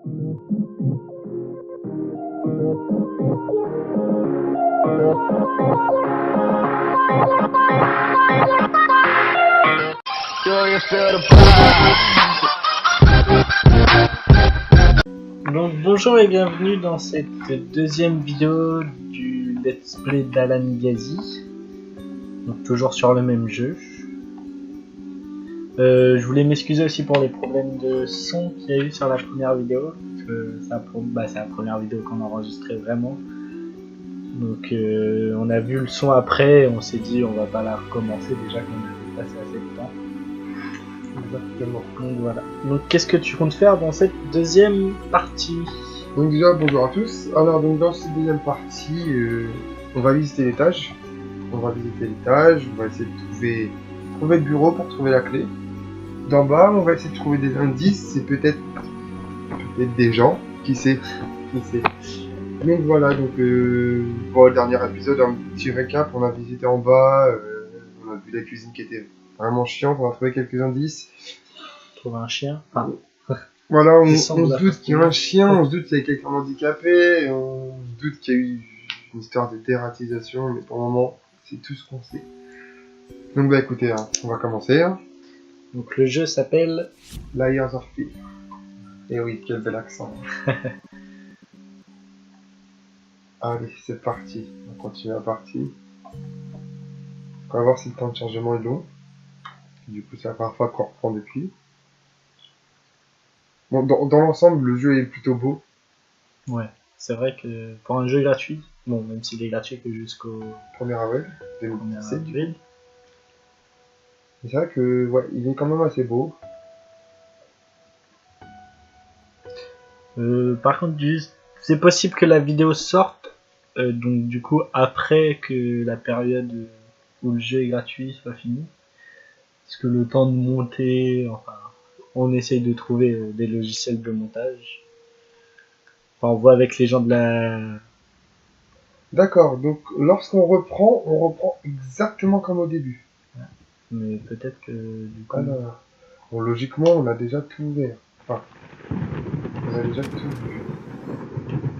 Donc bonjour et bienvenue dans cette deuxième vidéo du Let's Play d'Alan Gazi. Donc toujours sur le même jeu. Je voulais m'excuser aussi pour les problèmes de son qu'il y a eu sur la première vidéo. C'est la première vidéo qu'on a enregistrée vraiment. Donc on a vu le son après et on s'est dit on va pas la recommencer déjà qu'on a passé assez de temps. Exactement. Donc voilà. Donc qu'est-ce que tu comptes faire dans cette deuxième partie? Donc déjà bonjour à tous. Alors donc dans cette deuxième partie, on va visiter l'étage. On va essayer de trouver le bureau pour trouver la clé. D'en bas, on va essayer de trouver des indices, c'est peut-être des gens, qui sait. Donc voilà, donc pour le dernier épisode, un petit récap, on a visité en bas, on a vu la cuisine qui était vraiment chiante, on a trouvé quelques indices. Trouver un chien. Enfin, voilà, on se doute qu'il y a un chien, Ouais. on se doute qu'il y a quelqu'un handicapé, on se doute qu'il y a eu une histoire de dératisation, mais pour le moment, c'est tout ce qu'on sait. Donc bah écoutez, hein, on va commencer. Hein. Donc le jeu s'appelle Layers of Fear. Et oui, quel bel accent. Allez, c'est parti. On va continuer la partie. On va voir si le temps de chargement est long. Du coup, c'est la première fois qu'on reprend depuis. Bon, dans l'ensemble, le jeu est plutôt beau. Ouais, c'est vrai que pour un jeu gratuit, bon, même s'il est gratuit que jusqu'au 1er avril 1er 2017. avril, C'est vrai que, ouais, il est quand même assez beau. par contre, c'est possible que la vidéo sorte, donc du coup après que la période où le jeu est gratuit soit finie, parce que le temps de monter, enfin, on essaye de trouver des logiciels de montage. Enfin, on voit avec les gens de la... D'accord, donc lorsqu'on reprend, on reprend exactement comme au début. Mais peut-être que du coup... Alors, bon, logiquement, on a déjà tout ouvert. Enfin, on a déjà tout vu.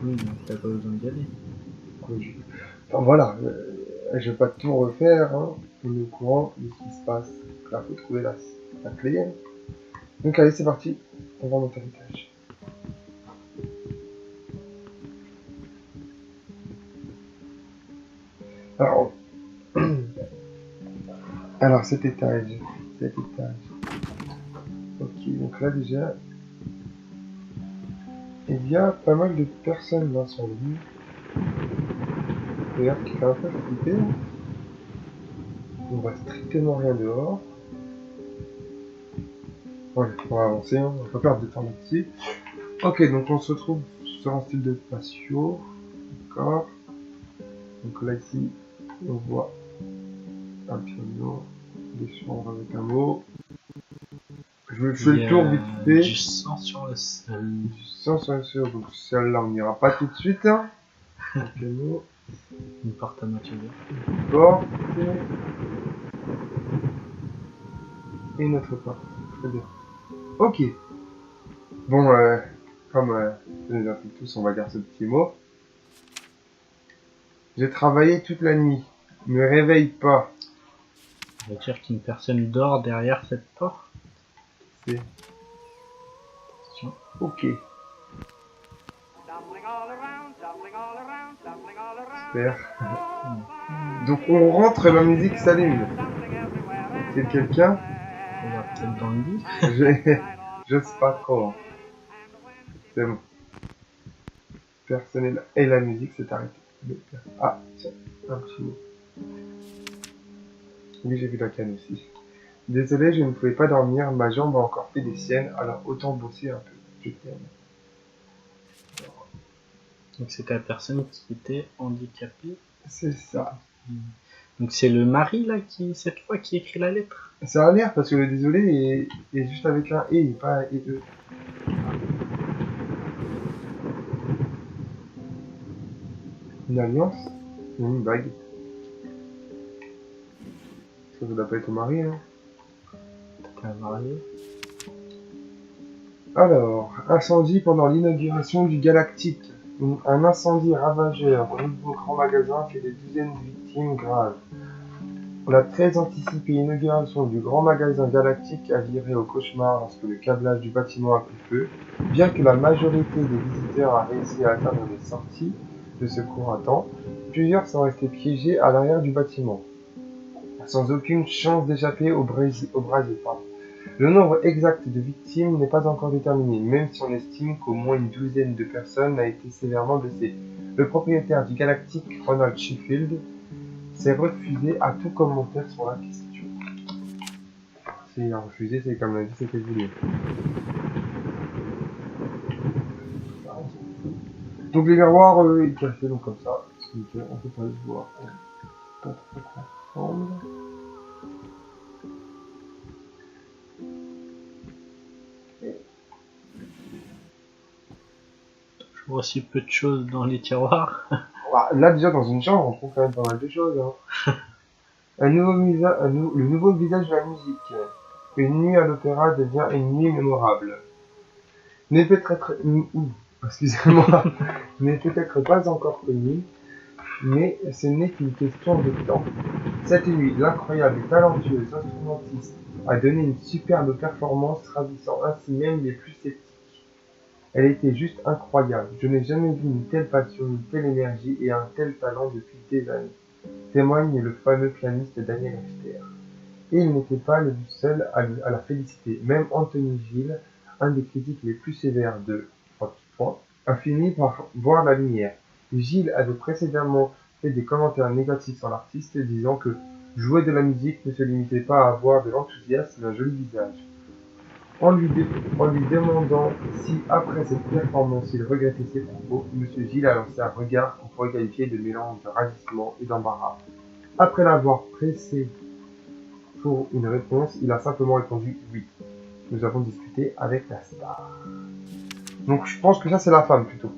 Oui, donc t'as pas besoin d'y aller. Logique. Enfin voilà, je vais pas tout refaire, hein. On est au courant de ce qui se passe. Donc là, faut trouver la clé. Hein. Donc allez, c'est parti, on va monter à l'étage. Alors, alors cet étage. Ok, donc là déjà, il y a pas mal de personnes là sur le mur. D'ailleurs, qui fait un peu flipper. Hein. On voit strictement rien dehors. Ouais, on va avancer, hein. On va pas perdre de temps là-dessus. Ok, donc on se retrouve sur un style de patio. D'accord. Donc là ici, on voit un piano, des chambres avec un mot. Je fais le tour vite fait. Du sang sur le sol. Du sang sur le sol. Donc celle-là, on n'ira pas tout de suite. Hein. Un piano. Une porte à moitié ouverte. Une porte. Et notre porte. Très bien. Ok. Bon, comme je nous intrigue tous, on va dire ce petit mot. J'ai travaillé toute la nuit. Ne réveille pas. Ça veut dire qu'une personne dort derrière cette porte. C'est ok. Super. Donc on rentre et la musique s'allume. C'est quelqu'un? On va peut-être dans le lit. Je sais pas trop. C'est bon. Personnel et la musique s'est arrêtée. Ah, tiens, un petit mot. Oui, j'ai vu la canne aussi. Désolé, je ne pouvais pas dormir, ma jambe a encore fait des siennes, alors autant bosser un peu. Je t'aime. Donc c'était la personne qui était handicapée. C'est ça. Donc c'est le mari là cette fois qui écrit la lettre. Ça a l'air parce que le désolé est juste avec un et pas un et e. Une alliance? Une bague. Ça doit pas être ton mari, hein? Peut-être un marié. Alors, incendie pendant l'inauguration du Galactique. Un incendie ravageur au nouveau grand magasin fait des dizaines de victimes graves. La très anticipée inauguration du grand magasin Galactique a viré au cauchemar lorsque le câblage du bâtiment a pris feu. Bien que la majorité des visiteurs a réussi à atteindre les sorties de secours à temps, plusieurs sont restés piégés à l'arrière du bâtiment, sans aucune chance d'échapper au brasier. Le nombre exact de victimes n'est pas encore déterminé, même si on estime qu'au moins une douzaine de personnes a été sévèrement blessées. Le propriétaire du Galactique, Ronald Sheffield, s'est refusé à tout commentaire sur la question. S'il a refusé, c'est comme l'a dit, c'était voulu. Donc les miroirs, ils cachaient donc comme ça. On peut pas les voir. Pas trop ensemble. Je vois aussi peu de choses dans les tiroirs. Là déjà dans une chambre, on trouve quand même pas mal de choses. Hein. Le nouveau visage de la musique. Une nuit à l'opéra devient une nuit mémorable. N'est peut-être excusez-moi, n'est peut-être pas encore connu, mais ce n'est qu'une question de temps. Cette nuit, l'incroyable et talentueuse instrumentiste a donné une superbe performance ravissant ainsi même les plus sceptiques. Elle était juste incroyable. Je n'ai jamais vu une telle passion, une telle énergie et un tel talent depuis des années, témoigne le fameux pianiste Daniel Richter. Et il n'était pas le seul à la féliciter. Même Anthony Gill, un des critiques les plus sévères de a fini par voir la lumière. Gill avait précédemment fait des commentaires négatifs sur l'artiste, disant que jouer de la musique ne se limitait pas à avoir de l'enthousiasme et un joli visage. En lui demandant si, après cette performance, il regrettait ses propos, M. Gill a lancé un regard qu'on pourrait qualifier de mélange de ravissement et d'embarras. Après l'avoir pressé pour une réponse, il a simplement répondu oui. Nous avons discuté avec la star. Donc je pense que ça c'est la femme plutôt.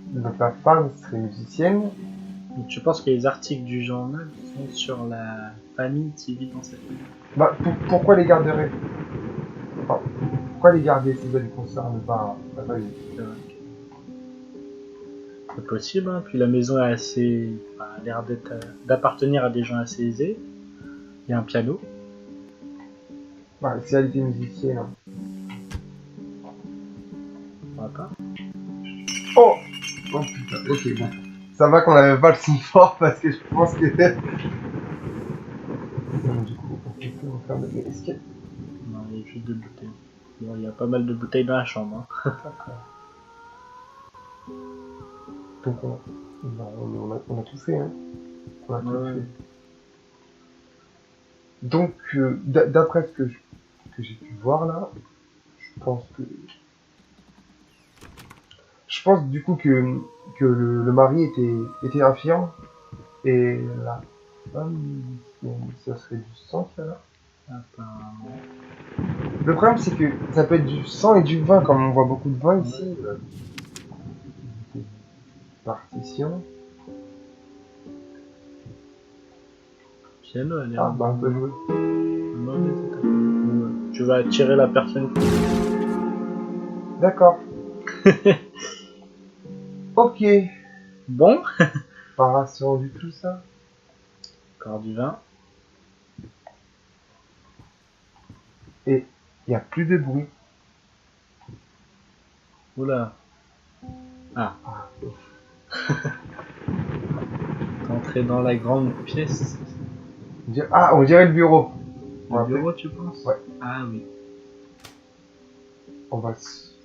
Donc la femme serait musicienne. Donc tu penses que les articles du journal sont sur la famille qui vit dans cette maison? Bah pourquoi les garderait? Enfin, pourquoi les garder si ça ne concerne pas la famille? C'est possible, hein. Puis la maison est assez, a l'air d'appartenir à des gens assez aisés. Il y a un piano. Bah, si elle était musicienne. Hein. On va pas. Oh putain, ok bon. Ça va qu'on avait pas le son fort parce que je pense que... Donc, du coup, on peut faire de... Mais est-ce qu'il y a... Non, il y a juste deux bouteilles. Bon, il y a pas mal de bouteilles dans la chambre. Hein. D'accord. Donc on a tout fait, hein. On a tout fait. Donc, d'après ce que j'ai pu voir là, je pense du coup que le mari était infirme et la femme, ça serait du sang qu'il y a là. Apparemment. Le problème c'est que ça peut être du sang et du vin, comme on voit beaucoup de vin ici. Partition. Piano, elle est Ah bah on peut jouer. Tu vas attirer la personne. D'accord. Ok. Bon. Pas rassurant du tout ça. Encore du vin. Et il n'y a plus de bruit. Oula. Ah. T'es entré dans la grande pièce. Ah, on dirait le bureau. Le bureau, tu penses? Ouais. Ah oui. On va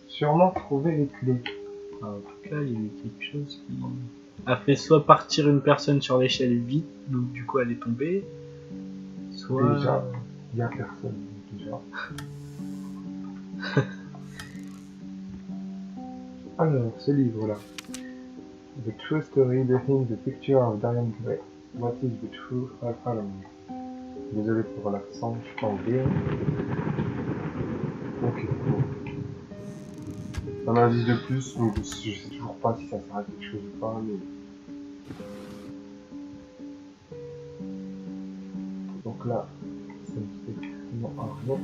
sûrement trouver les clés. En tout cas, il y a eu quelque chose qui a fait soit partir une personne sur l'échelle vite, donc du coup elle est tombée, soit... Déjà, il n'y a personne. Déjà. Alors, ce livre-là. The True Story Behind the Picture of Dorian Gray. What is the Truth of Halloween? Désolé pour l'accent anglais. Ok, bon. Un indice de plus, donc je sais toujours pas si ça sert à quelque chose ou pas, mais... Donc là, ça ne fait vraiment rien.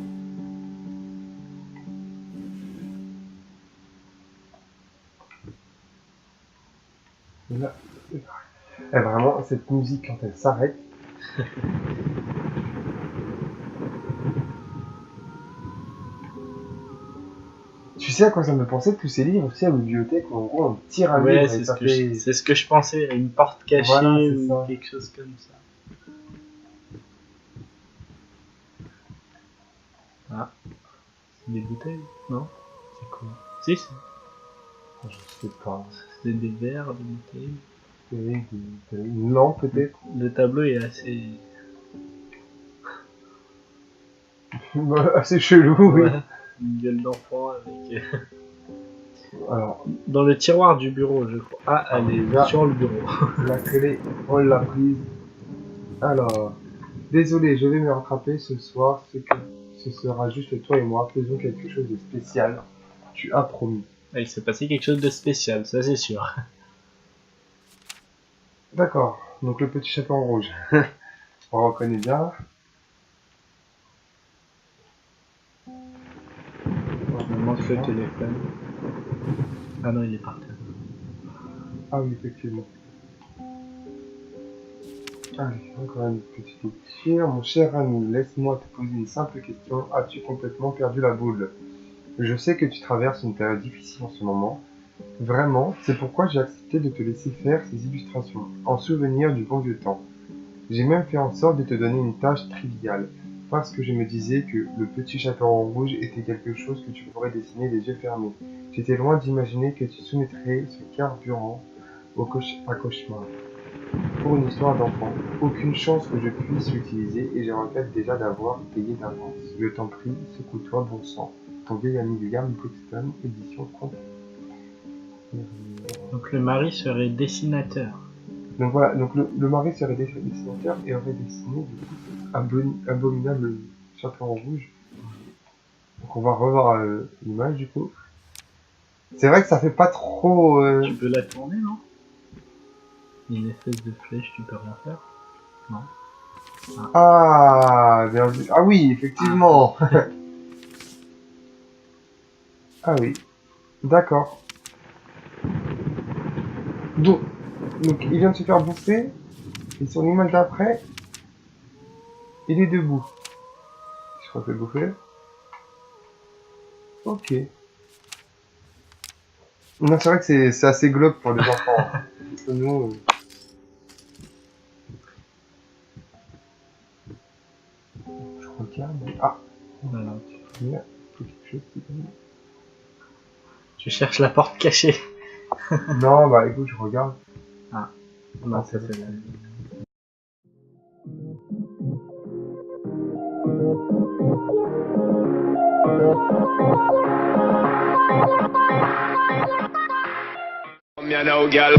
Là, c'est pareil. Et vraiment, cette musique, quand elle s'arrête... Tu sais à quoi ça me pensait, tous ces livres, tu sais, à la bibliothèque, où en gros, on tire un Ouais, livre c'est et ce ça que fait... c'est ce que je pensais, une porte cachée Voilà, c'est ou ça. quelque chose comme ça. Ah, c'est des bouteilles, non? C'est quoi? Si, Je sais pas. c'est des verres, des bouteilles. Une lampe, peut-être. Le tableau est assez... Assez chelou, oui. Ouais, une gueule d'enfant avec... Alors, Dans le tiroir du bureau, je crois. Ah, elle est là, sur le bureau. la clé, on l'a prise. Alors, désolé, je vais me rattraper ce soir. Ce sera juste toi et moi. Faisons quelque chose de spécial. Tu as promis. Ah, il s'est passé quelque chose de spécial, ça c'est sûr. D'accord. Donc le petit chaperon rouge. On reconnaît bien. Il me manque le téléphone. Ah non, il est par terre. Ah oui, effectivement. Allez, encore une petite lecture. Mon cher ami, laisse-moi te poser une simple question. As-tu complètement perdu la boule? Je sais que tu traverses une période difficile en ce moment. Vraiment, c'est pourquoi j'ai accepté de te laisser faire ces illustrations, en souvenir du bon vieux temps. J'ai même fait en sorte de te donner une tâche triviale, parce que je me disais que le petit chaperon rouge était quelque chose que tu pourrais dessiner les yeux fermés. J'étais loin d'imaginer que tu soumettrais ce carburant à cauchemar. Pour une histoire d'enfant, aucune chance que je puisse l'utiliser et je regrette déjà d'avoir payé d'avance. Je t'en prie, secoue-toi, bon sang. Ton vieil ami William Brixton, édition Comté. Donc le mari serait dessinateur. Donc voilà, donc le mari serait dessinateur et aurait dessiné du coup abominable chaperon rouge. Donc on va revoir l'image du coup. C'est vrai que ça fait pas trop... Tu peux la tourner, non? Une espèce de flèche, tu peux rien faire? Non. Ah, bien vu. Ah oui, effectivement. Ah oui, d'accord. Donc il vient de se faire bouffer et sur l'image d'après, il est debout. Je crois que c'est bouffé. Ok. Non, c'est vrai que c'est assez glauque pour des enfants. Nous, je regarde. Ah, Voilà. il y a quelque chose qui... Tu cherches la porte cachée. Non, bah écoute, je regarde. Ah, non, Ah, ça c'est c'est la... Me I know, girl.